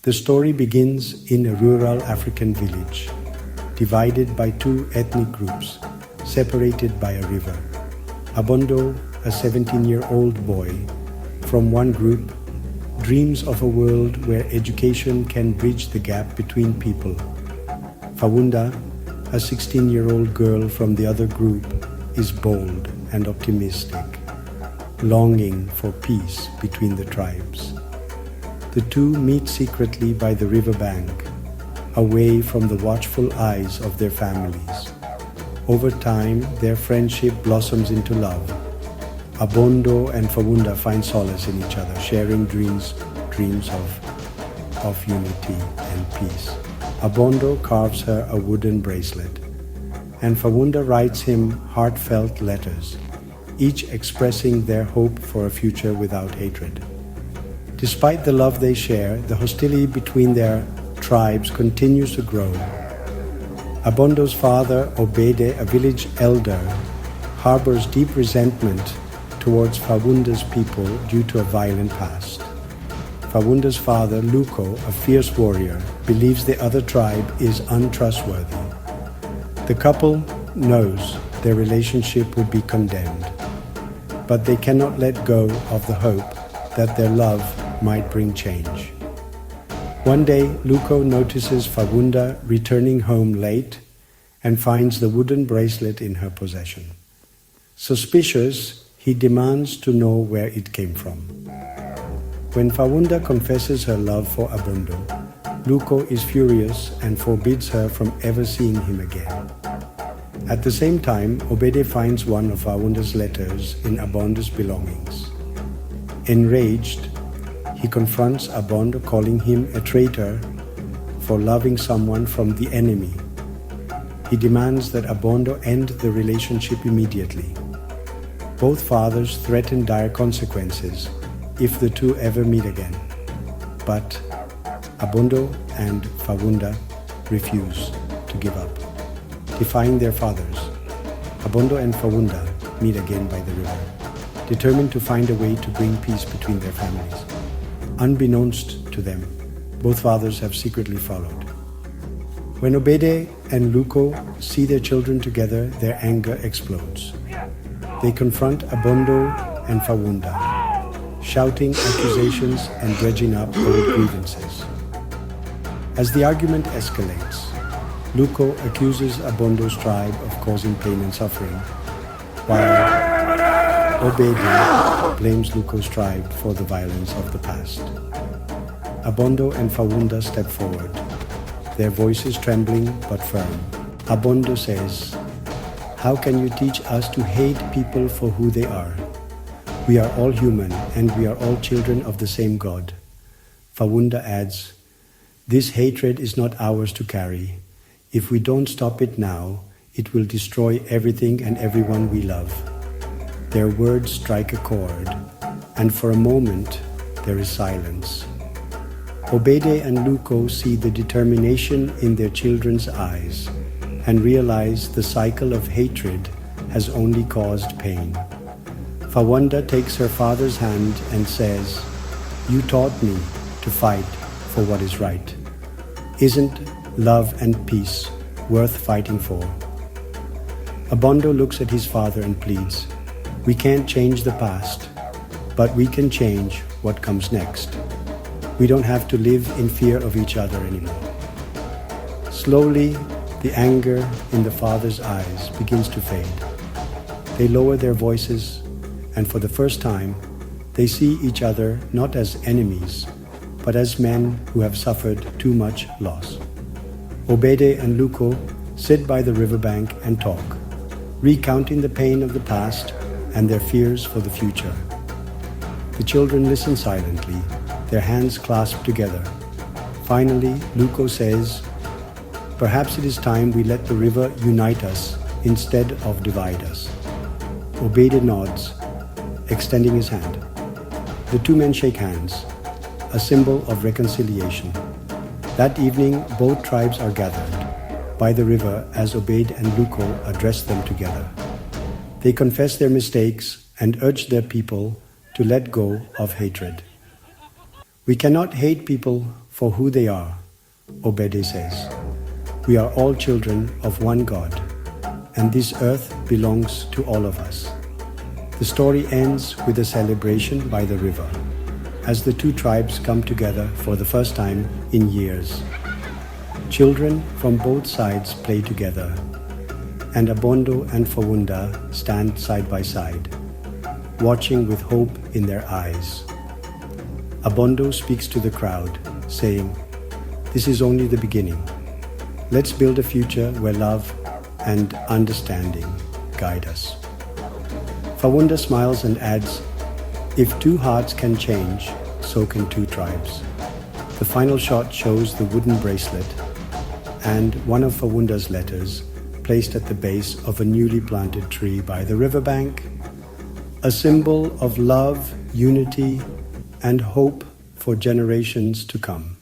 The story begins in a rural African village, divided by two ethnic groups, separated by a river. Abondo, a 17-year-old boy from one group, dreams of a world where education can bridge the gap between people. Fawunda, a 16-year-old girl from the other group, is bold and optimistic, longing for peace between the tribes. The two meet secretly by the riverbank, away from the watchful eyes of their families. Over time, their friendship blossoms into love. Abondo and Fawunda find solace in each other, sharing dreams of unity and peace. Abondo carves her a wooden bracelet, and Fawunda writes him heartfelt letters, each expressing their hope for a future without hatred. Despite the love they share, the hostility between their tribes continues to grow. Abondo's father, Obede, a village elder, harbors deep resentment towards Fawunda's people due to a violent past. Fawunda's father, Luko, a fierce warrior, believes the other tribe is untrustworthy. The couple knows their relationship would be condemned, but they cannot let go of the hope that their love might bring change. One day, Luko notices Fawunda returning home late and finds the wooden bracelet in her possession. Suspicious, he demands to know where it came from. When Fawunda confesses her love for Abondo, Luko is furious and forbids her from ever seeing him again. At the same time, Obede finds one of Fawunda's letters in Abondo's belongings. Enraged, he confronts Abondo, calling him a traitor for loving someone from the enemy. He demands that Abondo end the relationship immediately. Both fathers threaten dire consequences if the two ever meet again. But Abondo and Fawunda refuse to give up. Defying their fathers, Abondo and Fawunda meet again by the river, determined to find a way to bring peace between their families. Unbeknownst to them, both fathers have secretly followed. When Obede and Luko see their children together, their anger explodes. They confront Abondo and Fawunda, shouting accusations and dredging up old grievances. As the argument escalates, Luko accuses Abondo's tribe of causing pain and suffering, while Obede blames Luko's tribe for the violence of the past. Abondo and Fawunda step forward, their voices trembling but firm. Abondo says, "How can you teach us to hate people for who they are? We are all human and we are all children of the same God." Fawunda adds, "This hatred is not ours to carry. If we don't stop it now, it will destroy everything and everyone we love." Their words strike a chord, and for a moment there is silence. Obede and Luko see the determination in their children's eyes and realize the cycle of hatred has only caused pain. Fawunda takes her father's hand and says, "You taught me to fight for what is right. Isn't love and peace worth fighting for?" Abondo looks at his father and pleads, "We can't change the past, but we can change what comes next. We don't have to live in fear of each other anymore." Slowly, the anger in the father's eyes begins to fade. They lower their voices, and for the first time, they see each other not as enemies, but as men who have suffered too much loss. Obede and Luko sit by the riverbank and talk, recounting the pain of the past and their fears for the future. The children listen silently, their hands clasped together. Finally, Luko says, "Perhaps it is time we let the river unite us instead of divide us." Obede nods, extending his hand. The two men shake hands, a symbol of reconciliation. That evening, both tribes are gathered by the river as Obede and Luko address them together. They confess their mistakes and urge their people to let go of hatred. "We cannot hate people for who they are, Obede says. We are all children of one God, and this earth belongs to all of us. The story ends with a celebration by the river, as the two tribes come together for the first time in years. Children from both sides play together, and Abondo and Fawunda stand side by side, watching with hope in their eyes. Abondo speaks to the crowd, saying, "This is only the beginning. Let's build a future where love and understanding guide us." Fawunda smiles and adds, "If two hearts can change, so can two tribes." The final shot shows the wooden bracelet and one of Fawunda's letters placed at the base of a newly planted tree by the riverbank, a symbol of love, unity, and hope for generations to come.